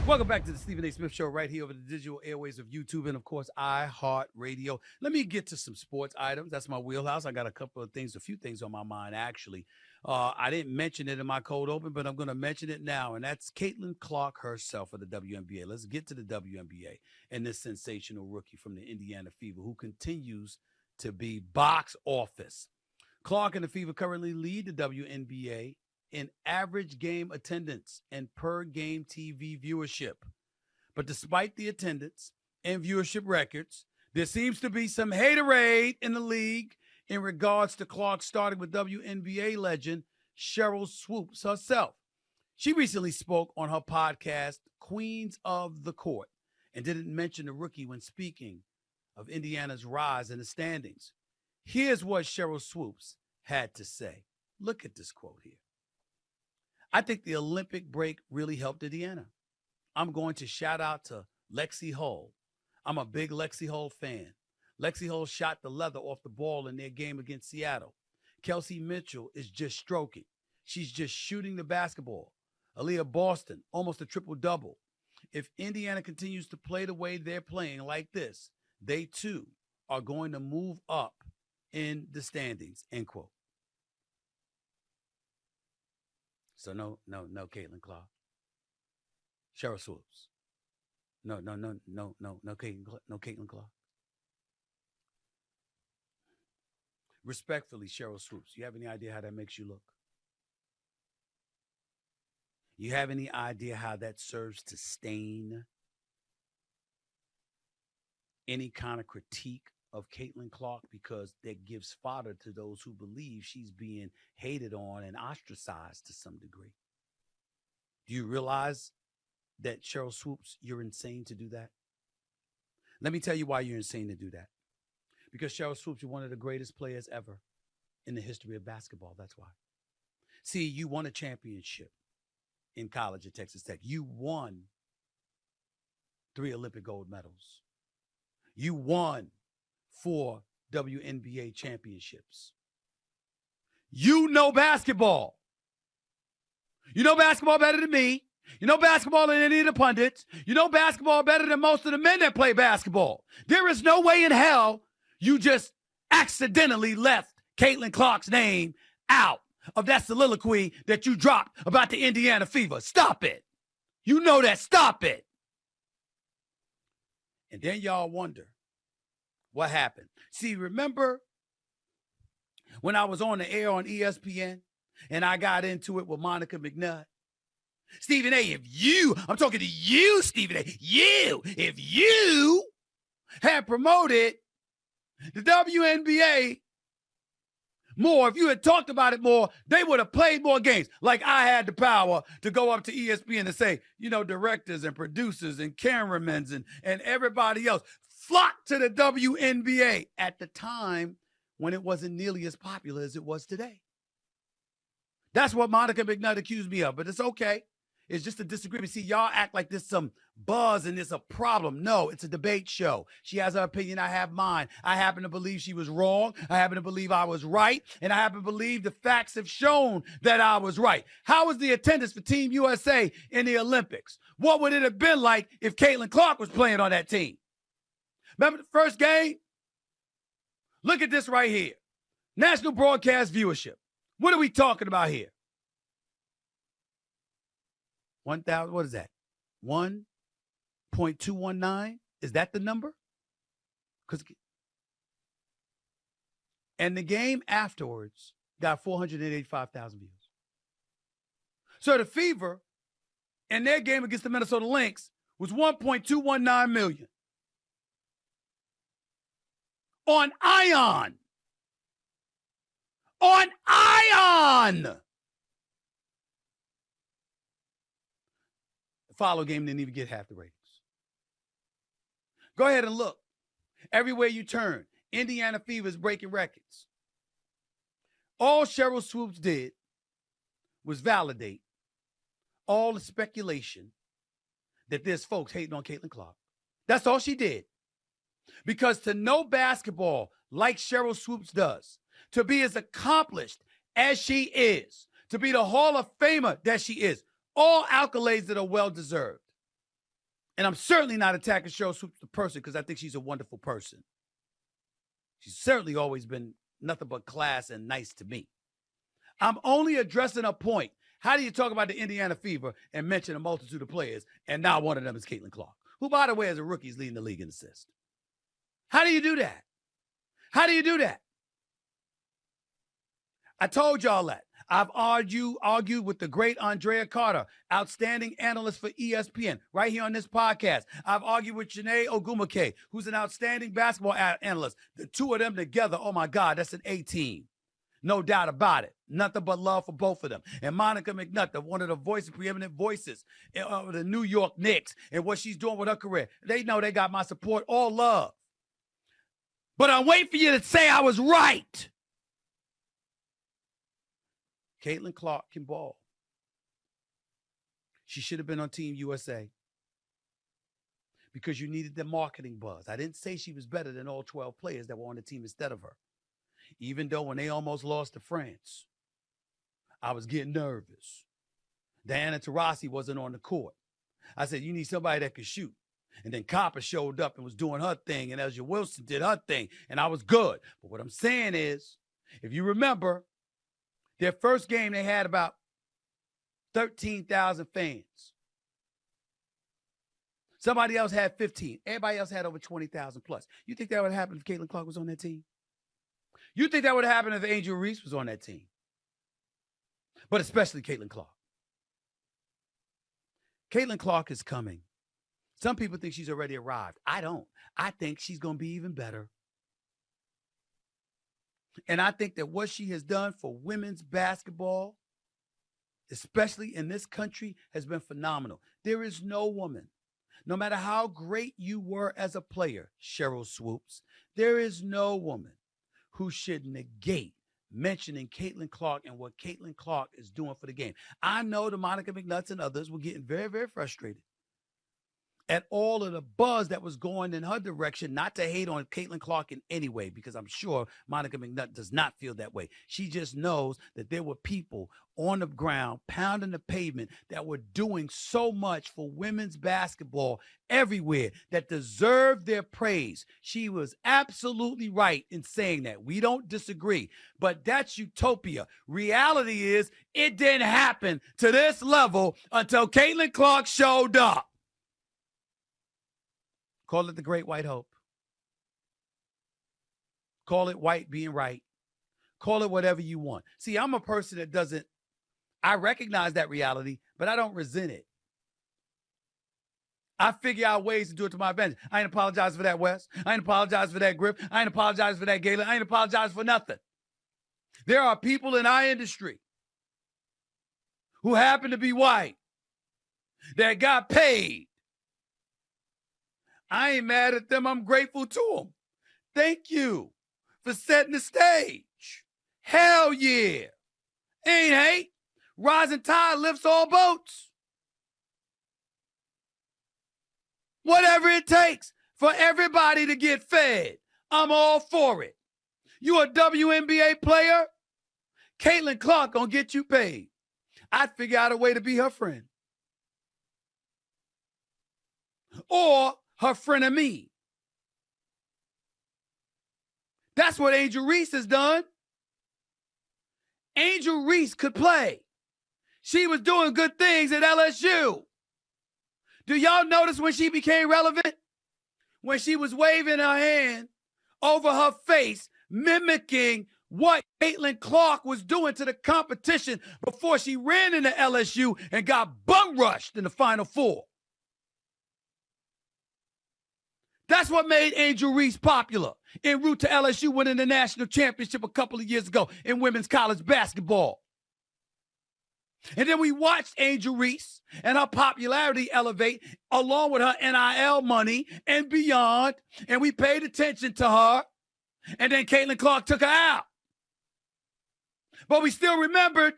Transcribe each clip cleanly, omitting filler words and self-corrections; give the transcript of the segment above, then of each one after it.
Welcome back to the Stephen A. Smith Show right here over the digital airways of YouTube and, of course, iHeartRadio. Let me get to some sports items. That's my wheelhouse. I got a few things on my mind, actually. I didn't mention it in my cold open, but I'm going to mention it now, and that's Caitlin Clark herself of the WNBA. Let's get to the WNBA and this sensational rookie from the Indiana Fever who continues to be box office. Clark and the Fever currently lead the WNBA in average game attendance and per game TV viewership. But despite the attendance and viewership records, there seems to be some haterade in the league in regards to Clark, starting with WNBA legend Cheryl Swoops herself. She recently spoke on her podcast, Queens of the Court, and didn't mention the rookie when speaking of Indiana's rise in the standings. Here's what Cheryl Swoops had to say. Look at this quote here. I think the Olympic break really helped Indiana. I'm going to shout out to Lexi Hull. I'm a big Lexi Hull fan. Lexi Hull shot the leather off the ball in their game against Seattle. Kelsey Mitchell is just stroking. She's just shooting the basketball. Aaliyah Boston, almost a triple-double. If Indiana continues to play the way they're playing like this, they too are going to move up in the standings, end quote. So no, Caitlin Clark. Cheryl Swoops. No, Caitlin Clark. Respectfully, Cheryl Swoops, you have any idea how that makes you look? You have any idea how that serves to stain any kind of critique of Caitlin Clark, because that gives fodder to those who believe she's being hated on and ostracized to some degree? Do you realize that, Cheryl Swoops, you're insane to do that? Let me tell you why you're insane to do that. Because, Cheryl Swoops, you're one of the greatest players ever in the history of basketball. That's why. See, you won a championship in college at Texas Tech. You won 3 Olympic gold medals. You won 4 WNBA championships. You know basketball. You know basketball better than me. You know basketball than any of the pundits. You know basketball better than most of the men that play basketball. There is no way in hell you just accidentally left Caitlin Clark's name out of that soliloquy that you dropped about the Indiana Fever. Stop it. You know that. Stop it. And then y'all wonder what happened. See, remember when I was on the air on ESPN and I got into it with Monica McNutt? Stephen A., I'm talking to you, Stephen A., if you had promoted the WNBA more, if you had talked about it more, they would have played more games. Like I had the power to go up to ESPN and say, directors and producers and cameramen and everybody else, flock to the WNBA at the time when it wasn't nearly as popular as it was today. That's what Monica McNutt accused me of, but it's okay. It's just a disagreement. See, y'all act like there's some buzz and there's a problem. No, it's a debate show. She has her opinion. I have mine. I happen to believe she was wrong. I happen to believe I was right. And I happen to believe the facts have shown that I was right. How was the attendance for Team USA in the Olympics? What would it have been like if Caitlin Clark was playing on that team? Remember the first game? Look at this right here. National broadcast viewership. What are we talking about here? 1,000, what is that? 1.219? Is that the number? And the game afterwards got 485,000 views. So the Fever in their game against the Minnesota Lynx was 1.219 million. On Ion. On Ion. The follow game didn't even get half the ratings. Go ahead and look. Everywhere you turn, Indiana Fever is breaking records. All Cheryl Swoops did was validate all the speculation that there's folks hating on Caitlin Clark. That's all she did. Because to know basketball like Cheryl Swoops does, to be as accomplished as she is, to be the Hall of Famer that she is, all accolades that are well-deserved. And I'm certainly not attacking Cheryl Swoops the person because I think she's a wonderful person. She's certainly always been nothing but class and nice to me. I'm only addressing a point. How do you talk about the Indiana Fever and mention a multitude of players, and now one of them is Caitlin Clark, who, by the way, as a rookie, is leading the league in assists? How do you do that? How do you do that? I told y'all that. I've argued with the great Andrea Carter, outstanding analyst for ESPN, right here on this podcast. I've argued with Janae Ogumake, who's an outstanding basketball analyst. The two of them together, oh my God, that's an A team. No doubt about it. Nothing but love for both of them. And Monica McNutt, one of the preeminent voices of the New York Knicks and what she's doing with her career. They know they got my support, all love. But I'm waiting for you to say I was right. Caitlin Clark can ball. She should have been on Team USA because you needed the marketing buzz. I didn't say she was better than all 12 players that were on the team instead of her. Even though when they almost lost to France, I was getting nervous. Diana Taurasi wasn't on the court. I said, you need somebody that could shoot. And then Copper showed up and was doing her thing, and Elgia Wilson did her thing, and I was good. But what I'm saying is, if you remember, their first game, they had about 13,000 fans. Somebody else had 15. Everybody else had over 20,000 plus. You think that would happen if Caitlin Clark was on that team? You think that would happen if Angel Reese was on that team? But especially Caitlin Clark. Caitlin Clark is coming. Some people think she's already arrived. I don't. I think she's going to be even better. And I think that what she has done for women's basketball, especially in this country, has been phenomenal. There is no woman, no matter how great you were as a player, Cheryl Swoops, there is no woman who should negate mentioning Caitlin Clark and what Caitlin Clark is doing for the game. I know the Monica McNutts and others were getting very, very frustrated at all of the buzz that was going in her direction, not to hate on Caitlin Clark in any way, because I'm sure Monica McNutt does not feel that way. She just knows that there were people on the ground pounding the pavement that were doing so much for women's basketball everywhere that deserved their praise. She was absolutely right in saying that. We don't disagree, but that's utopia. Reality is it didn't happen to this level until Caitlin Clark showed up. Call it the Great White Hope. Call it white being right. Call it whatever you want. See, I'm a person that doesn't, I recognize that reality, but I don't resent it. I figure out ways to do it to my advantage. I ain't apologize for that, Wes. I ain't apologize for that, Griff. I ain't apologize for that, Galen. I ain't apologize for nothing. There are people in our industry who happen to be white that got paid. I ain't mad at them. I'm grateful to them. Thank you for setting the stage. Hell yeah. Ain't hate. Rising tide lifts all boats. Whatever it takes for everybody to get fed, I'm all for it. You a WNBA player? Caitlin Clark gonna get you paid. I'd figure out a way to be her friend. Or her friend of me. That's what Angel Reese has done. Angel Reese could play. She was doing good things at LSU. Do y'all notice when she became relevant? When she was waving her hand over her face, mimicking what Caitlin Clark was doing to the competition before she ran into LSU and got bum rushed in the Final Four. That's what made Angel Reese popular en route to LSU winning the national championship a couple of years ago in women's college basketball. And then we watched Angel Reese and her popularity elevate along with her NIL money and beyond. And we paid attention to her. And then Caitlin Clark took her out. But we still remembered.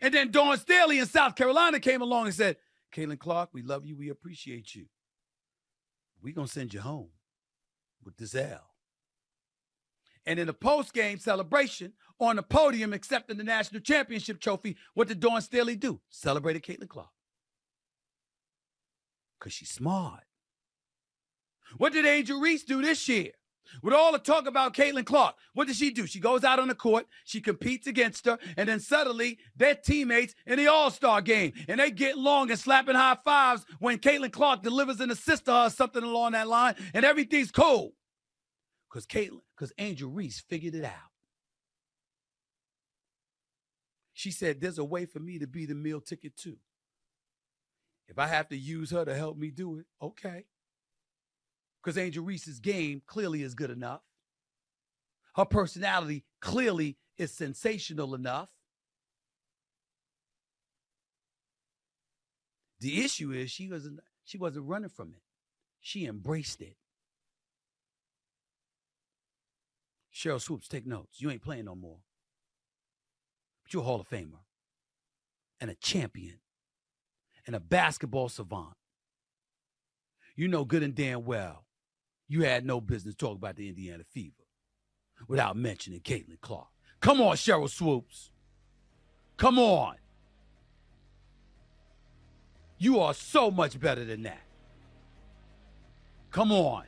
And then Dawn Staley in South Carolina came along and said, Caitlin Clark, we love you. We appreciate you. We're going to send you home with this L. And in the post-game celebration on the podium accepting the national championship trophy, what did Dawn Staley do? Celebrated Caitlin Clark. Because she's smart. What did Angel Reese do this year? With all the talk about Caitlin Clark, what does she do? She goes out on the court, she competes against her, and then suddenly they're teammates in the All-Star game, and they get long and slapping high fives when Caitlin Clark delivers an assist to her or something along that line, and everything's cool. Because Angel Reese figured it out. She said, there's a way for me to be the meal ticket too. If I have to use her to help me do it, okay. Because Angel Reese's game clearly is good enough. Her personality clearly is sensational enough. The issue is she wasn't running from it. She embraced it. Cheryl Swoops, take notes. You ain't playing no more. But you're a Hall of Famer and a champion and a basketball savant. You know good and damn well you had no business talking about the Indiana Fever without mentioning Caitlin Clark. Come on, Cheryl Swoops. Come on. You are so much better than that. Come on.